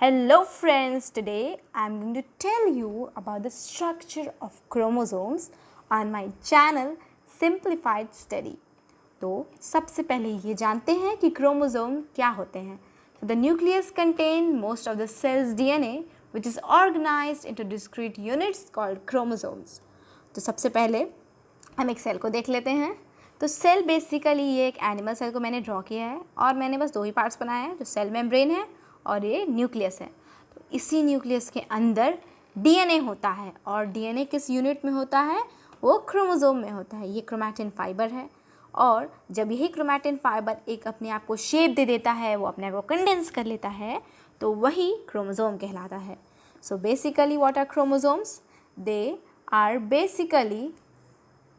Hello friends, today I am going to tell you about the structure of chromosomes on my channel Simplified Study. तो सबसे पहले ये जानते हैं कि क्रोमोसोम क्या होते हैं. So the nucleus contain most of the cell's DNA which is organized into discrete units called chromosomes. तो सबसे पहले हम एक सेल को देख लेते हैं. तो सेल बेसिकली ये एक एनिमल सेल को मैंने ड्रॉ किया है और मैंने बस दो ही पार्ट्स बनाए हैं, जो सेल मेम्ब्रेन है और ये न्यूक्लियस है. तो इसी न्यूक्लियस के अंदर डीएनए होता है और डीएनए किस यूनिट में होता है? वो क्रोमोसोम में होता है. ये क्रोमैटिन फाइबर है और जब यही क्रोमैटिन फाइबर एक अपने आप को शेप दे देता है, वो अपने आप को कंडेंस कर लेता है, तो वही क्रोमोसोम कहलाता है. So basically what are chromosomes? They are basically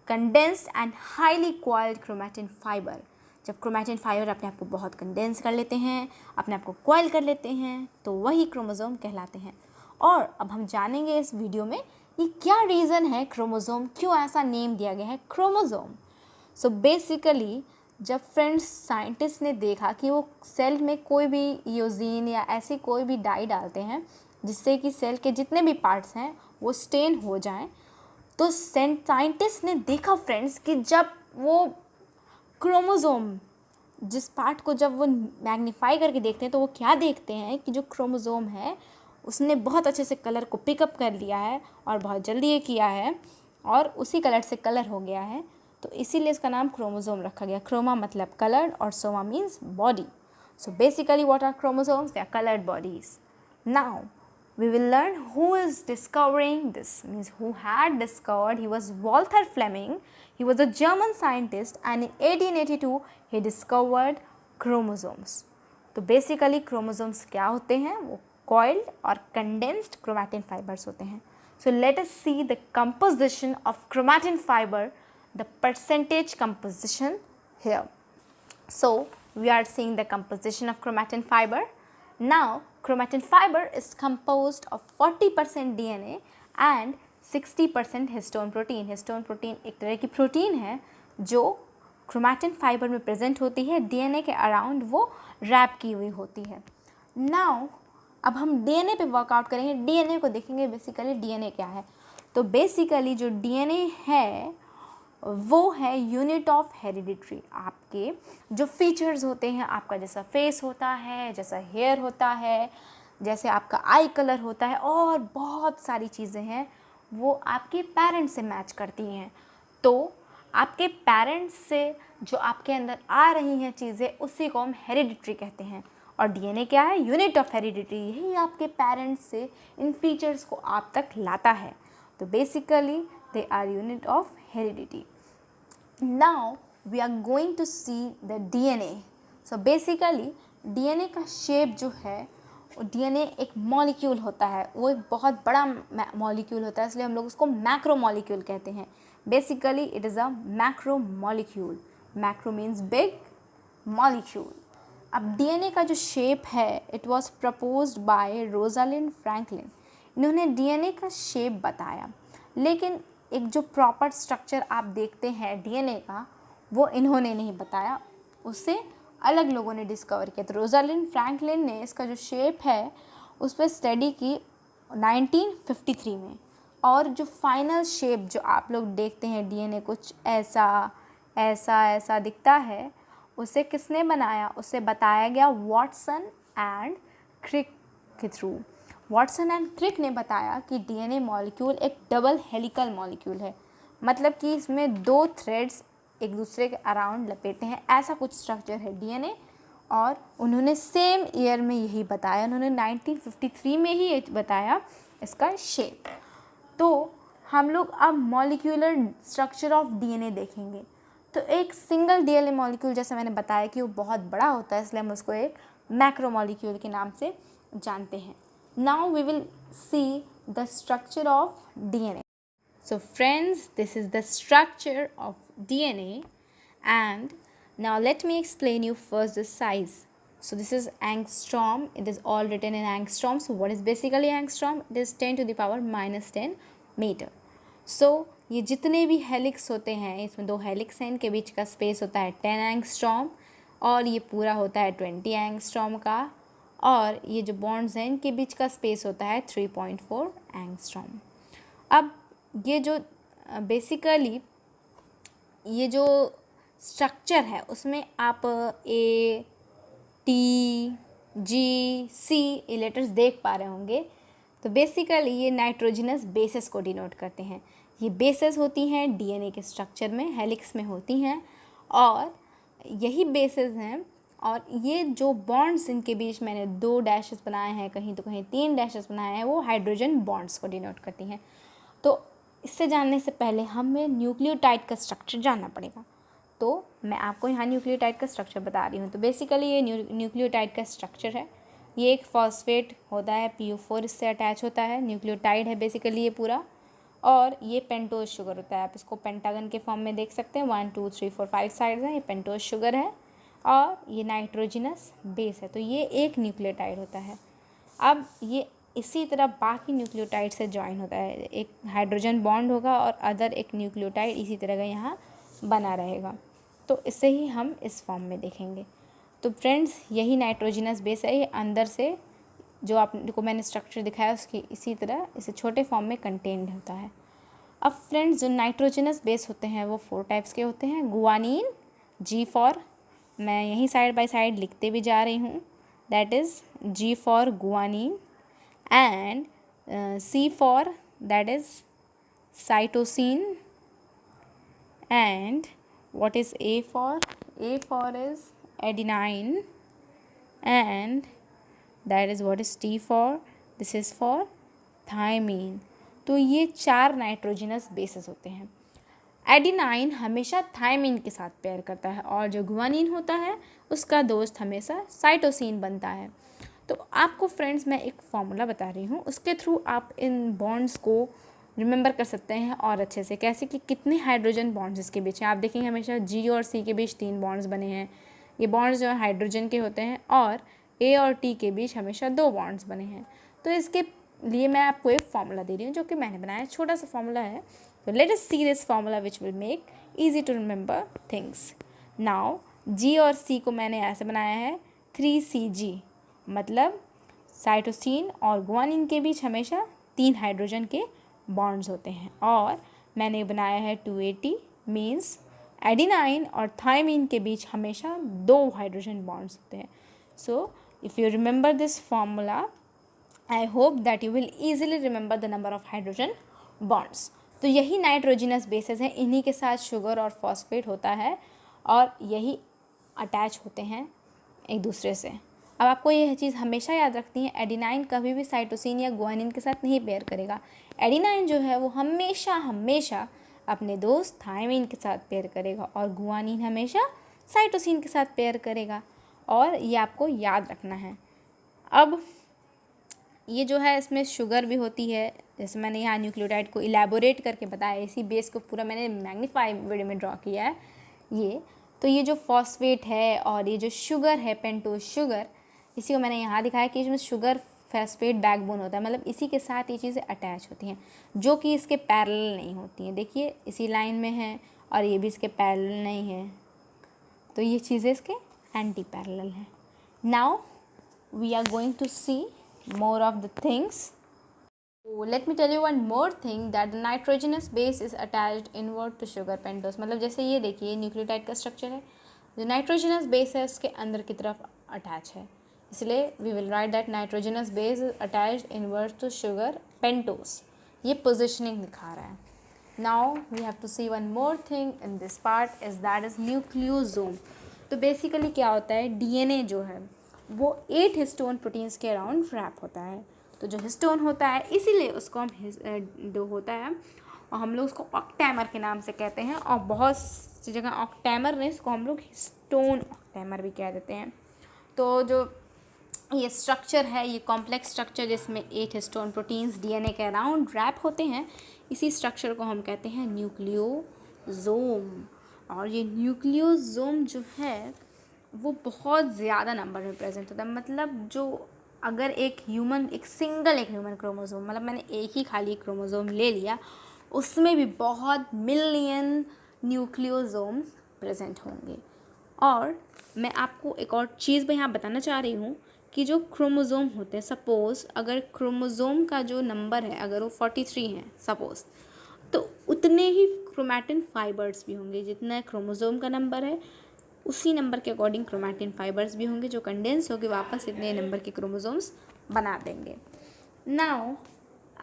condensed and highly coiled chromatin fibre. जब क्रोमैटिन फाइबर अपने आप को बहुत कंडेंस कर लेते हैं, अपने आप को कॉइल कर लेते हैं, तो वही क्रोमोसोम कहलाते हैं. और अब हम जानेंगे इस वीडियो में कि क्या रीज़न है क्रोमोसोम, क्यों ऐसा नेम दिया गया है क्रोमोसोम. सो बेसिकली जब फ्रेंड्स साइंटिस्ट ने देखा कि वो सेल में कोई भी यूजीन या ऐसी कोई भी डाई डालते हैं जिससे कि सेल के जितने भी पार्ट्स हैं वो स्टेन हो जाएं, तो साइंटिस्ट ने देखा फ्रेंड्स कि जब वो क्रोमोसोम जिस पार्ट को जब वो मैग्नीफाई करके देखते हैं तो वो क्या देखते हैं कि जो क्रोमोसोम है उसने बहुत अच्छे से कलर को पिकअप कर लिया है और बहुत जल्दी ये किया है और उसी कलर से कलर हो गया है. तो इसीलिए इसका नाम क्रोमोसोम रखा गया. क्रोमा मतलब कलर और soma means body. So basically what are chromosomes? They are coloured bodies. Now we will learn who is discovering this, means who had discovered. He was Walther Fleming. He was a German scientist and in 1882 he discovered chromosomes. तो basically chromosomes क्या होते हैं? वो coiled और condensed chromatin fibers होते हैं. So let us see the composition of chromatin fiber, the percentage composition here. So we are seeing the composition of chromatin fiber. Now chromatin fiber is composed of 40% DNA and 60% histone protein. Histone protein एक तरह की protein है जो chromatin fibre में present होती है, DNA के around वो रैप की हुई होती है. नाउ अब हम डीएनए पे वर्कआउट करेंगे, डीएनए को देखेंगे. बेसिकली डीएनए क्या है? तो बेसिकली जो डीएनए है वो है यूनिट ऑफ हेरिडिट्री. आपके जो फीचर्स होते हैं, आपका जैसा फेस होता है, जैसा हेयर होता है, जैसे आपका आई कलर होता है और बहुत सारी चीज़ें हैं, वो आपके पेरेंट्स से मैच करती हैं. तो आपके पेरेंट्स से जो आपके अंदर आ रही हैं चीज़ें, उसी को हम हेरिडिट्री कहते हैं. और डीएनए क्या है? Unit of hereditary. यही आपके पेरेंट्स से इन फीचर्स को आप तक लाता है. तो basically they are unit of heredity. Now we are going to see the DNA. So basically DNA का शेप जो है, DNA एक मॉलिक्यूल होता है, वो एक बहुत बड़ा मॉलिक्यूल होता है, इसलिए हम लोग उसको मैक्रो मॉलिक्यूल कहते हैं. Basically it is a macro molecule. Macro means big, molecule. अब DNA का जो शेप है, it was proposed by Rosalind Franklin. इन्होंने DNA का शेप बताया, लेकिन एक जो प्रॉपर स्ट्रक्चर आप देखते हैं डीएनए का, वो इन्होंने नहीं बताया, उससे अलग लोगों ने डिस्कवर किया. तो रोजालिंड फ्रैंकलिन ने इसका जो शेप है उस पर स्टडी की 1953 में. और जो फाइनल शेप जो आप लोग देखते हैं डीएनए कुछ ऐसा ऐसा ऐसा दिखता है, उसे किसने बनाया? उसे बताया गया वॉटसन एंड क्रिक के थ्रू. वॉटसन एंड क्रिक ने बताया कि डीएनए मॉलिक्यूल एक डबल हेलिकल मॉलिक्यूल है, मतलब कि इसमें दो थ्रेड्स एक दूसरे के अराउंड लपेटे हैं, ऐसा कुछ स्ट्रक्चर है डीएनए. और उन्होंने सेम ईयर में यही बताया, उन्होंने 1953 में ही बताया इसका शेप. तो हम लोग अब मॉलिक्यूलर स्ट्रक्चर ऑफ डीएनए देखेंगे. तो एक सिंगल डीएनए मॉलिक्यूल, जैसे मैंने बताया कि वो बहुत बड़ा होता है, इसलिए हम उसको एक मैक्रो मॉलिक्यूल के नाम से जानते हैं. Now we will see the structure of DNA. So friends, this is the structure of DNA, and now let me explain you first the size. So this is angstrom. It is all written in angstrom. So what is basically angstrom? It is 10 to the power minus 10 meter. So ये जितने भी helix होते हैं, इसमें दो helix हैं, इनके बीच का स्पेस होता है 10 एंगस्ट्रॉम और ये पूरा होता है 20 एंगस्ट्रॉम का. और ये जो बॉन्ड्स हैं इनके बीच का स्पेस होता है 3.4 एंगस्ट्रॉम। अब ये जो बेसिकली ये जो स्ट्रक्चर है उसमें आप ए, टी, जी, सी ये लेटर्स देख पा रहे होंगे। तो बेसिकली ये नाइट्रोजनस बेसेस को डिनोट करते हैं। ये बेसेस होती हैं डीएनए के स्ट्रक्चर में, हेलिक्स में होती हैं, और यही बेसेस हैं। और ये जो बॉन्ड्स इनके बीच मैंने 2 डैशेस बनाए हैं, कहीं तो कहीं 3 डैशेस बनाए हैं, वो हाइड्रोजन बॉन्ड्स को डिनोट करती हैं। तो इससे जानने से पहले हमें न्यूक्लियोटाइड का स्ट्रक्चर जानना पड़ेगा। तो मैं आपको यहाँ न्यूक्लियोटाइड का स्ट्रक्चर बता रही हूँ। तो बेसिकली ये न्यूक्लियोटाइड का स्ट्रक्चर है। ये एक फॉस्फेट होता है, PO4 इससे अटैच होता है, न्यूक्लियोटाइड है बेसिकली ये पूरा। और ये पेंटोज शुगर होता है, आप इसको पेंटागन के फॉर्म में देख सकते हैं, 1 2 3 4 5 साइड्स हैं, ये पेंटोज शुगर है और ये नाइट्रोजनस बेस है। तो ये एक न्यूक्लियोटाइड होता है। अब ये इसी तरह बाकी न्यूक्लियोटाइड से ज्वाइन होता है, एक हाइड्रोजन बॉन्ड होगा और अदर एक न्यूक्लियोटाइड इसी तरह का यहाँ बना रहेगा। तो इससे ही हम इस फॉर्म में देखेंगे। तो फ्रेंड्स यही नाइट्रोजनस बेस है, ये अंदर से जो आपको मैंने स्ट्रक्चर दिखाया उसकी इसी तरह इसे छोटे फॉर्म में कंटेन्ड होता है। अब फ्रेंड्स जो नाइट्रोजनस बेस होते हैं वो 4 टाइप्स के होते हैं। गुआनिन, G फॉर, मैं यहीं साइड बाय साइड लिखते भी जा रही हूँ, that is G for guanine, and C for, that is cytosine, and what is A for? A for is adenine, and that is what is T for? This is for thymine। तो ये 4 nitrogenous bases होते हैं। Adenine हमेशा thiamine के साथ pair करता है और जो गुआनिन होता है उसका दोस्त हमेशा साइटोसिन बनता है। तो आपको फ्रेंड्स मैं एक फॉर्मूला बता रही हूँ, उसके थ्रू आप इन बॉन्ड्स को रिमेंबर कर सकते हैं और अच्छे से, कैसे कि कितने हाइड्रोजन बॉन्ड्स इसके बीच हैं। आप देखेंगे हमेशा G और C के बीच 3 बॉन्ड्स बने हैं, ये बॉन्ड्स जो है हाइड्रोजन के होते हैं, और A और T के बीच हमेशा 2 बॉन्ड्स बने हैं। तो इसके लिए मैं आपको एक फार्मूला दे रही हूँ जो कि मैंने बनाया, छोटा सा फार्मूला है। तो let us see this formula which will make easy to remember things. Now G और C को मैंने ऐसे बनाया है 3CG, मतलब साइटोसिन और गुआनिन के बीच हमेशा 3 हाइड्रोजन के बॉन्ड्स होते हैं। और मैंने बनाया है 280, मीन्स एडिनाइन और थायमिन के बीच हमेशा 2 हाइड्रोजन बॉन्ड्स होते हैं। So if you remember this formula, I hope that you will easily remember the number of hydrogen bonds. तो यही नाइट्रोजनस बेसेस हैं, इन्हीं के साथ शुगर और फॉस्फेट होता है और यही अटैच होते हैं एक दूसरे से। अब आपको यह चीज़ हमेशा याद रखनी है, एडिनाइन कभी भी साइटोसिन या गुआनिन के साथ नहीं पेयर करेगा। एडिनाइन जो है वो हमेशा अपने दोस्त थायमिन के साथ पेयर करेगा और गुआनिन हमेशा साइटोसिन के साथ पेयर करेगा, और ये आपको याद रखना है। अब ये जो है इसमें शुगर भी होती है, जैसे मैंने यहाँ न्यूक्लियोटाइड को इलेबोरेट करके बताया, इसी बेस को पूरा मैंने मैग्नीफाई वीडियो में ड्रॉ किया है ये। तो ये जो फॉस्फेट है और ये जो शुगर है पेंटोज शुगर, इसी को मैंने यहाँ दिखाया कि इसमें शुगर फॉस्फेट बैकबोन होता है, मतलब इसी के साथ ये चीज़ें अटैच होती हैं, जो कि इसके पैरेलल नहीं होती हैं। देखिए इसी लाइन में है और ये भी इसके पैरेलल नहीं है, तो ये चीज़ें इसके एंटी पैरेलल हैं। Now we are going to see more of the things. So let me tell you one more thing, that the nitrogenous base is attached inward to sugar pentose। मतलब जैसे ये देखिए न्यूक्लियोटाइड का structure है, जो nitrogenous base है उसके अंदर की तरफ अटैच है, इसलिए we will write that nitrogenous base is attached inward to sugar pentose. ये पोजिशनिंग दिखा रहा है। Now we have to see one more thing in this part, is that is nucleosome. तो बेसिकली क्या होता है, डीएनए जो है वो 8 हिस्टोन प्रोटीन्स के अराउंड रैप होता है। तो जो हिस्टोन होता है इसीलिए उसको हम जो होता है और हम लोग उसको ऑक्टैमर के नाम से कहते हैं, और बहुत सी जगह ऑक्टैमर में इसको हम लोग हिस्टोन ऑक्टैमर भी कह देते हैं। तो जो ये स्ट्रक्चर है, ये कॉम्प्लेक्स स्ट्रक्चर जिसमें 8 हिस्टोन प्रोटीन्स डीएनए के अराउंड रैप होते हैं, इसी स्ट्रक्चर को हम कहते हैं न्यूक्लियोसोम। और ये न्यूक्लियोसोम जो है वो बहुत ज़्यादा नंबर में प्रेजेंट होता है, मतलब जो अगर एक सिंगल ह्यूमन क्रोमोसोम, मतलब मैंने एक ही खाली क्रोमोसोम ले लिया, उसमें भी बहुत मिलियन न्यूक्लियोसोम्स प्रेजेंट होंगे। और मैं आपको एक और चीज़ भी यहाँ बताना चाह रही हूँ कि जो क्रोमोज़ोम होते हैं, सपोज़ अगर क्रोमोज़ोम का जो नंबर है अगर वो 43 है सपोज़, तो उतने ही क्रोमैटिन फाइबर्स भी होंगे। जितना क्रोमोज़ोम का नंबर है उसी नंबर के अकॉर्डिंग क्रोमैटिन फाइबर्स भी होंगे, जो कंडेंस होकर वापस इतने नंबर के क्रोमोज़ोम्स बना देंगे। नाउ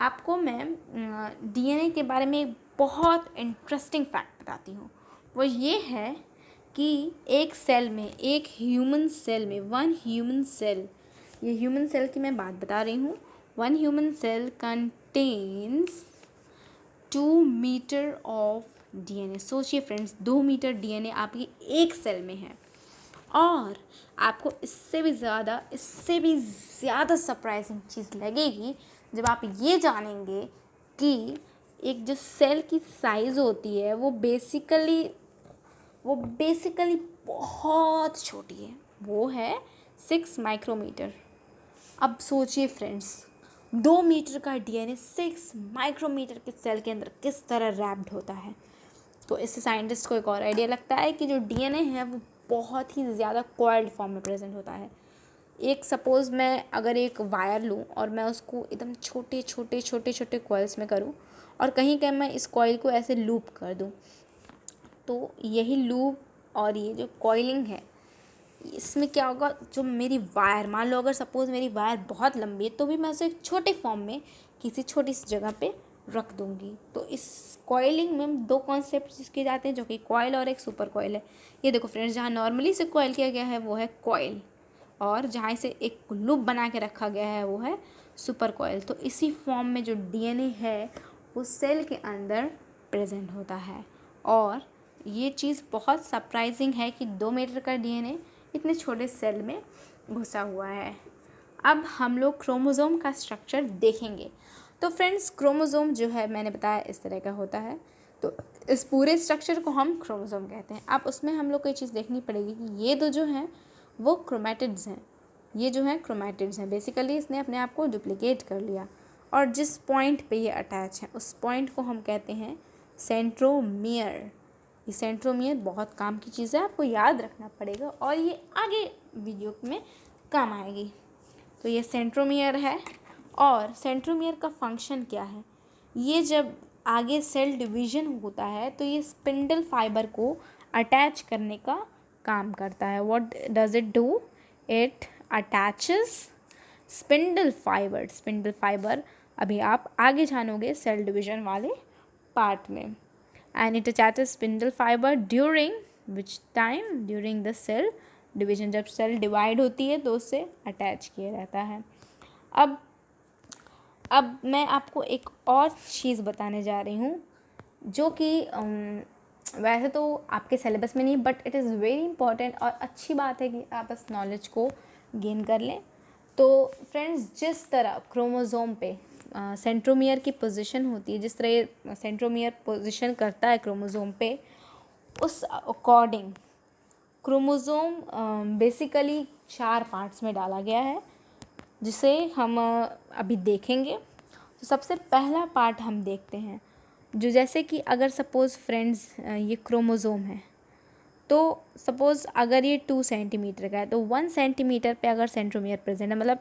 आपको मैं डीएनए के बारे में एक बहुत इंटरेस्टिंग फैक्ट बताती हूँ। वो ये है कि एक सेल में, एक ह्यूमन सेल में, वन ह्यूमन सेल, ये ह्यूमन सेल की मैं बात बता रही हूँ, one human cell contains 2 metre of DNA. सोचिए फ्रेंड्स, 2 मीटर डीएनए आपकी एक सेल में है। और आपको इससे भी ज़्यादा सरप्राइजिंग चीज़ लगेगी जब आप ये जानेंगे कि एक जो सेल की साइज़ होती है वो बेसिकली बहुत छोटी है। वो है 6 माइक्रोमीटर। अब सोचिए फ्रेंड्स, 2 मीटर का डीएनए 6 माइक्रोमीटर के सेल के अंदर किस तरह रैप्ड होता है। तो इससे साइंटिस्ट को एक और आइडिया लगता है कि जो डीएनए है वो बहुत ही ज़्यादा कॉइल्ड फॉर्म में प्रेजेंट होता है। एक सपोज़ मैं अगर एक वायर लूँ और मैं उसको एकदम छोटे कॉइल्स में करूँ और कहीं मैं इस कॉइल को ऐसे लूप कर दूँ, तो यही लूप और ये जो कॉइलिंग है इसमें क्या होगा, जो मेरी वायर, मान लो अगर सपोज़ मेरी वायर बहुत लंबी है तो भी मैं उसे एक छोटे फॉर्म में किसी छोटी सी जगह पे रख दूँगी। तो इस कॉइलिंग में 2 कॉन्सेप्ट यूज़ किए जाते हैं, जो कि कॉइल और एक सुपर कॉइल है। ये देखो फ्रेंड्स, जहाँ नॉर्मली से कॉइल किया गया है वो है कॉइल, और जहाँ इसे एक लूप बना के रखा गया है वो है सुपर कॉइल। तो इसी फॉर्म में जो डीएनए है वो सेल के अंदर प्रेजेंट होता है। और ये चीज़ बहुत सरप्राइजिंग है कि 2 मीटर का डीएनए इतने छोटे सेल में घुसा हुआ है। अब हम लोग क्रोमोज़ोम का स्ट्रक्चर देखेंगे। तो फ्रेंड्स, क्रोमोज़ोम जो है मैंने बताया इस तरह का होता है। तो इस पूरे स्ट्रक्चर को हम क्रोमोज़ोम कहते हैं। अब उसमें हम लोग को ये चीज़ देखनी पड़ेगी कि ये दो जो हैं वो क्रोमैटिड्स हैं। ये जो हैं क्रोमैटिड्स हैं। बेसिकली इसने अपने आप को डुप्लीकेट कर लिया और जिस पॉइंट पे ये अटैच है उस पॉइंट को हम कहते हैं सेंट्रोमियर। ये सेंट्रोमियर बहुत काम की चीज़ है, आपको याद रखना पड़ेगा और ये आगे वीडियो में काम आएगी। तो ये सेंट्रोमियर है और सेंट्रोमियर का फंक्शन क्या है, ये जब आगे सेल डिवीज़न होता है तो ये स्पिंडल फाइबर को अटैच करने का काम करता है। What does it do? It attaches spindle fibre अभी आप आगे जानोगे सेल डिवीज़न वाले पार्ट में। And it attaches spindle fiber during which time? During the cell division। जब सेल डिवाइड होती है तो उससे अटैच किया रहता है। अब मैं आपको एक और चीज़ बताने जा रही हूँ जो कि वैसे तो आपके सिलेबस में नहीं, but it is very important और अच्छी बात है कि आप इस नॉलेज को गेन कर लें। तो फ्रेंड्स, जिस तरह क्रोमोज़ोम पे सेंट्रोमियर की पोजीशन होती है, जिस तरह सेंट्रोमियर पोजीशन करता है क्रोमोज़ोम पे, उस अकॉर्डिंग क्रोमोज़ोम बेसिकली 4 पार्ट्स में डाला गया है जिसे हम अभी देखेंगे। तो सबसे पहला पार्ट हम देखते हैं, जो जैसे कि अगर सपोज़ फ्रेंड्स ये क्रोमोज़ोम है, तो सपोज़ अगर ये 2 सेंटीमीटर का है तो 1 सेंटीमीटर पे अगर सेंट्रोमियर प्रेजेंट है, मतलब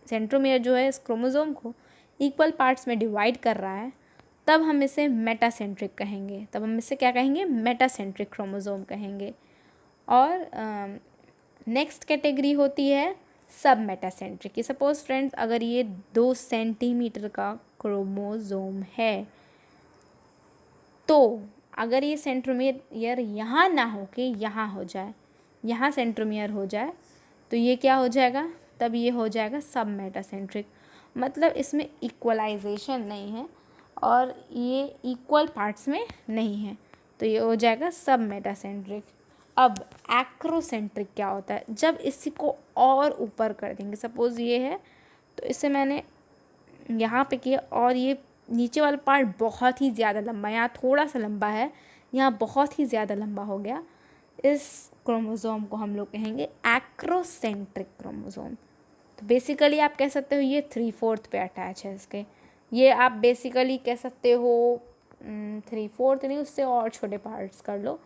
सेंट्रोमियर जो है इस क्रोमोज़ोम को इक्वल पार्ट्स में डिवाइड कर रहा है, तब हम इसे मेटासेंट्रिक कहेंगे। तब हम इसे क्या कहेंगे? मेटासेंट्रिक क्रोमोज़ोम कहेंगे। और नेक्स्ट कैटेगरी होती है सब मेटासेंट्रिक की। सपोज़ फ्रेंड्स अगर ये 2 सेंटीमीटर का क्रोमोज़ोम है, तो अगर ये सेंट्रोमियर यहाँ ना हो के यहाँ हो जाए, यहाँ सेंट्रोमियर हो जाए, तो ये क्या हो जाएगा? तब ये हो जाएगा सब मेटासेंट्रिक। मतलब इसमें इक्वलाइजेशन नहीं है और ये इक्वल पार्ट्स में नहीं है, तो ये हो जाएगा सब मेटासेंट्रिक। अब एक्रोसेंट्रिक क्या होता है? जब इसी को और ऊपर कर देंगे, सपोज़ ये है तो इसे मैंने यहाँ पे किया और ये नीचे वाला पार्ट बहुत ही ज़्यादा लंबा, यहाँ थोड़ा सा लंबा है, यहाँ बहुत ही ज़्यादा लंबा हो गया, इस क्रोमोज़ोम को हम लोग कहेंगे एक्रोसेंट्रिक क्रोमोज़ोम। तो बेसिकली आप कह सकते हो ये 3/4 पे अटैच है इसके। ये आप बेसिकली कह सकते हो 3/4 नहीं, उससे और छोटे पार्ट्स कर लो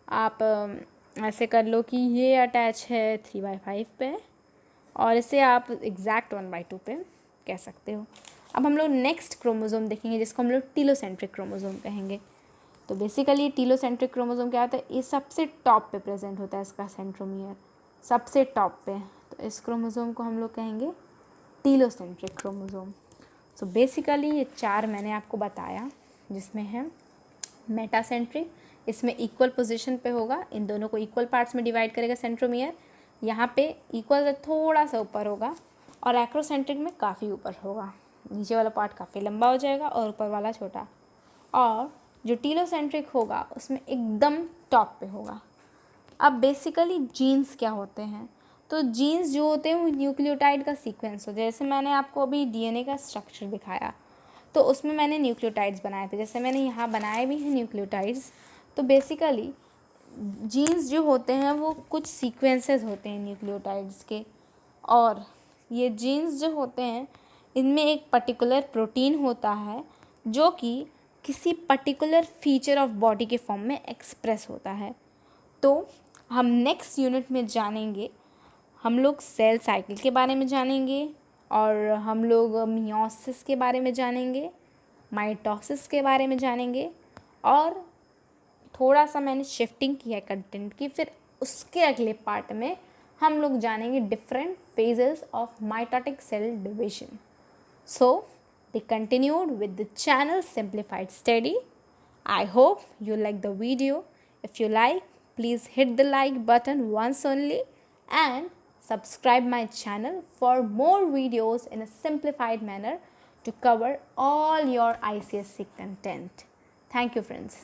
आप। ऐसे कर लो कि ये अटैच है 3/5 पे और इसे आप एग्जैक्ट 1/2 पे कह सकते हो। अब हम लोग नेक्स्ट क्रोमोसोम देखेंगे जिसको हम लोग टीलोसेंट्रिक क्रोमोसोम कहेंगे। तो बेसिकली टीलोसेंट्रिक क्रोमोसोम क्या होता है, ये सबसे टॉप पे प्रेजेंट होता है, इसका सेंट्रोमियर सबसे टॉप पे। तो इस क्रोमोसोम को हम लोग कहेंगे टीलोसेंट्रिक क्रोमोसोम। सो बेसिकली ये 4 मैंने आपको बताया, जिसमें है मेटासेंट्रिक, इसमें इक्वल पोजीशन पे होगा, इन दोनों को इक्वल पार्ट्स में डिवाइड करेगा सेंट्रोमियर, यहाँ पे इक्वल थोड़ा सा ऊपर होगा, और एक्रोसेंट्रिक में काफ़ी ऊपर होगा, नीचे वाला पार्ट काफ़ी लंबा हो जाएगा और ऊपर वाला छोटा। और जो टीलोसेंट्रिक होगा उसमें एकदम टॉप पे होगा। अब बेसिकली जीन्स क्या होते हैं, तो जीन्स जो होते हैं वो न्यूक्लियोटाइड का सीक्वेंस हो, जैसे मैंने आपको अभी डीएनए का स्ट्रक्चर दिखाया, तो उसमें मैंने न्यूक्लियोटाइड्स बनाए थे, जैसे मैंने यहाँ बनाए भी हैं न्यूक्लियोटाइड्स। तो बेसिकली जीन्स जो होते हैं वो कुछ सीक्वेंसेस होते हैं न्यूक्लियोटाइड्स के, और ये जीन्स जो होते हैं इनमें एक पर्टिकुलर प्रोटीन होता है जो कि किसी पर्टिकुलर फीचर ऑफ बॉडी के फॉर्म में एक्सप्रेस होता है। तो हम नेक्स्ट यूनिट में जानेंगे, हम लोग सेल साइकिल के बारे में जानेंगे, और हम लोग मियोसिस के बारे में जानेंगे, माइटोसिस के बारे में जानेंगे, और थोड़ा सा मैंने शिफ्टिंग किया है कंटेंट की, फिर उसके अगले पार्ट में हम लोग जानेंगे different phases of mitotic cell division. So, they continued with the channel Simplified Study. I hope you like the video. If you like, please hit the like button once only and subscribe my channel for more videos in a simplified manner to cover all your ICSE content. Thank you, friends.